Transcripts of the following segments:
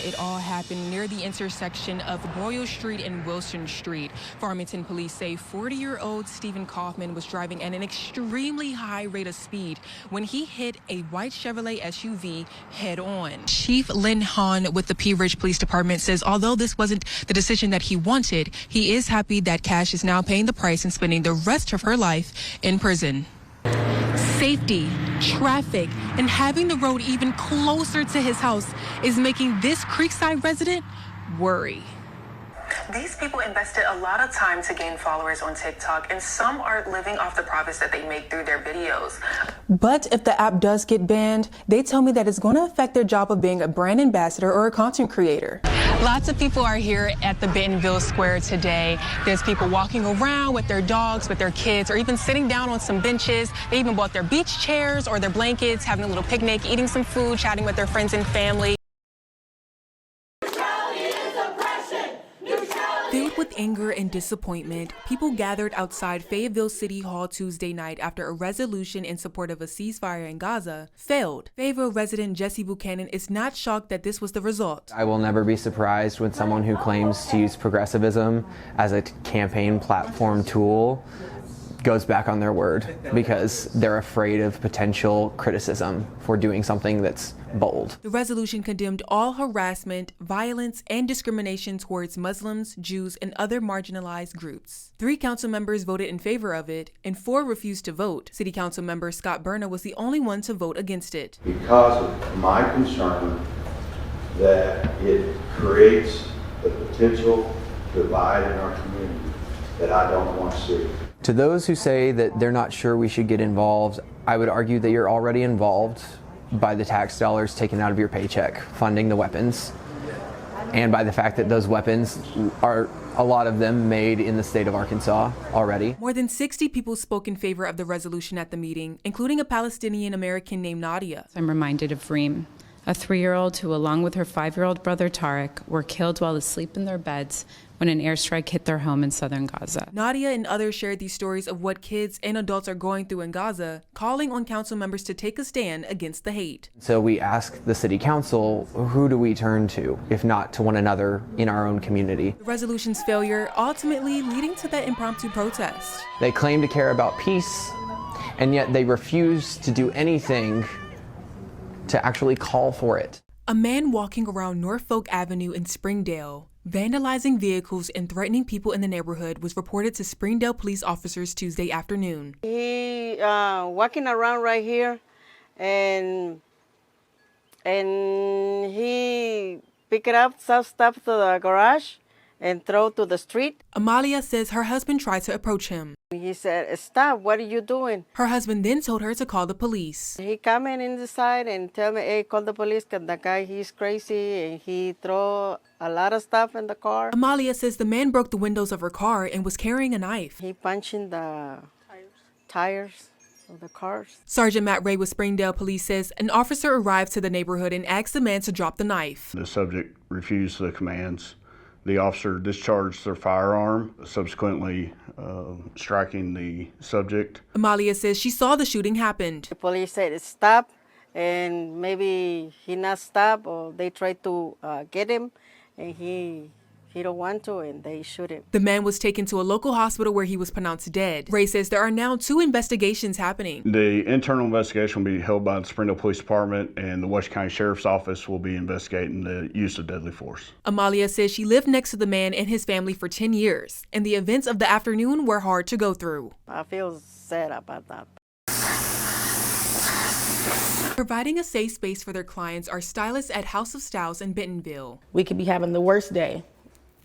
It all happened near the intersection of Royal Street and Wilson Street. Farmington police say 40-year-old Stephen Kaufman was driving at an extremely high rate of speed when he hit a white Chevrolet SUV head on. Chief Lynn Hahn with the Pea Ridge Police Department says although this wasn't the decision that he wanted, he is happy that Cash is now paying the price and spending the rest of her life in prison. Safety, traffic, and having the road even closer to his house is making this Creekside resident worry. These people invested a lot of time to gain followers on TikTok, and some are living off the profits that they make through their videos. But if the app does get banned, they tell me that it's going to affect their job of being a brand ambassador or a content creator. Lots of people are here at the Bentonville Square today. There's people walking around with their dogs, with their kids, or even sitting down on some benches. They even bought their beach chairs or their blankets, having a little picnic, eating some food, chatting with their friends and family. Filled with anger and disappointment, people gathered outside Fayetteville City Hall Tuesday night after a resolution in support of a ceasefire in Gaza failed. Fayetteville resident Jesse Buchanan is not shocked that this was the result. I will never be surprised when someone who claims to use progressivism as a campaign platform tool goes back on their word because they're afraid of potential criticism for doing something that's bold. The resolution condemned all harassment, violence, and discrimination towards Muslims, Jews, and other marginalized groups. 3 council members voted in favor of it, and 4 refused to vote. City Council member Scott Berna was the only one to vote against it. Because of my concern that it creates the potential divide in our community that I don't want to see. To those who say that they're not sure we should get involved, I would argue that you're already involved by the tax dollars taken out of your paycheck, funding the weapons, and by the fact that those weapons are, a lot of them, made in the state of Arkansas already. More than 60 people spoke in favor of the resolution at the meeting, including a Palestinian American named Nadia. I'm reminded of Reem, a 3-year-old who, along with her 5-year-old brother Tarek, were killed while asleep in their beds when an airstrike hit their home in southern Gaza. Nadia and others shared these stories of what kids and adults are going through in Gaza, calling on council members to take a stand against the hate. So we ask the city council, who do we turn to, if not to one another in our own community? The resolution's failure ultimately leading to that impromptu protest. They claim to care about peace, and yet they refuse to do anything to actually call for it. A man walking around Norfolk Avenue in Springdale, vandalizing vehicles and threatening people in the neighborhood, was reported to Springdale police officers Tuesday afternoon. He walking around right here, and he picked up some stuff to the garage and throw to the street. Amalia says her husband tried to approach him. He said, "Stop, what are you doing?" Her husband then told her to call the police. He come in the side and tell me, "Hey, call the police, because the guy, he's crazy, and he throw a lot of stuff in the car." Amalia says the man broke the windows of her car and was carrying a knife. He punching the tires of the cars. Sergeant Matt Ray with Springdale Police says an officer arrived to the neighborhood and asked the man to drop the knife. The subject refused the commands. The officer discharged their firearm, subsequently striking the subject. Amalia says she saw the shooting happen. The police said stop, and maybe he not stop, or they tried to get him, and he don't want to, and they shoot him. The man was taken to a local hospital where he was pronounced dead. Ray says there are now 2 investigations happening. The internal investigation will be held by the Springdale Police Department, and the Washington County Sheriff's Office will be investigating the use of deadly force. Amalia says she lived next to the man and his family for 10 years, and the events of the afternoon were hard to go through. I feel sad about that. Providing a safe space for their clients are stylists at House of Styles in Bentonville. We could be having the worst day.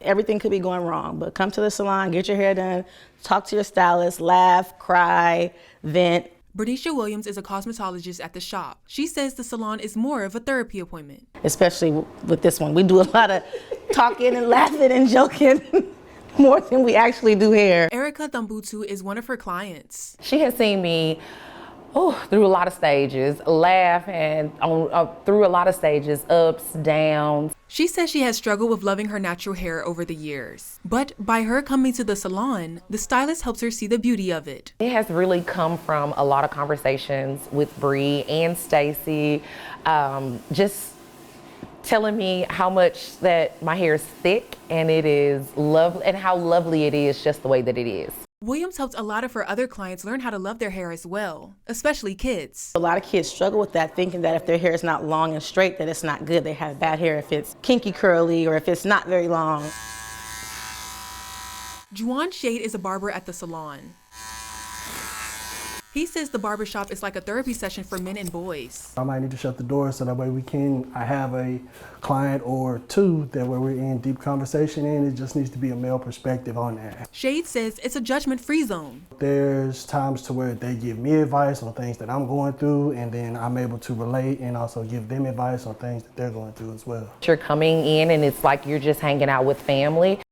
Everything could be going wrong, but come to the salon, get your hair done, talk to your stylist, laugh, cry, vent. Bernicia Williams is a cosmetologist at the shop. She says the salon is more of a therapy appointment. Especially with this one. We do a lot of talking and laughing and joking more than we actually do hair. Erica Thumbutu is one of her clients. She has seen me through a lot of stages, laugh and through a lot of stages, ups, downs. She says she has struggled with loving her natural hair over the years. But by her coming to the salon, the stylist helps her see the beauty of it. It has really come from a lot of conversations with Bree and Stacy, just telling me how much that my hair is thick and it is lovely, and how lovely it is just the way that it is. Williams helped a lot of her other clients learn how to love their hair as well, especially kids. A lot of kids struggle with that, thinking that if their hair is not long and straight, that it's not good. They have bad hair if it's kinky curly or if it's not very long. Juwan Shade is a barber at the salon. He says the barbershop is like a therapy session for men and boys. I might need to shut the door so that way I have a client or two that where we're in deep conversation, and it just needs to be a male perspective on that. Shade says it's a judgment-free zone. There's times to where they give me advice on things that I'm going through, and then I'm able to relate and also give them advice on things that they're going through as well. You're coming in and it's like you're just hanging out with family.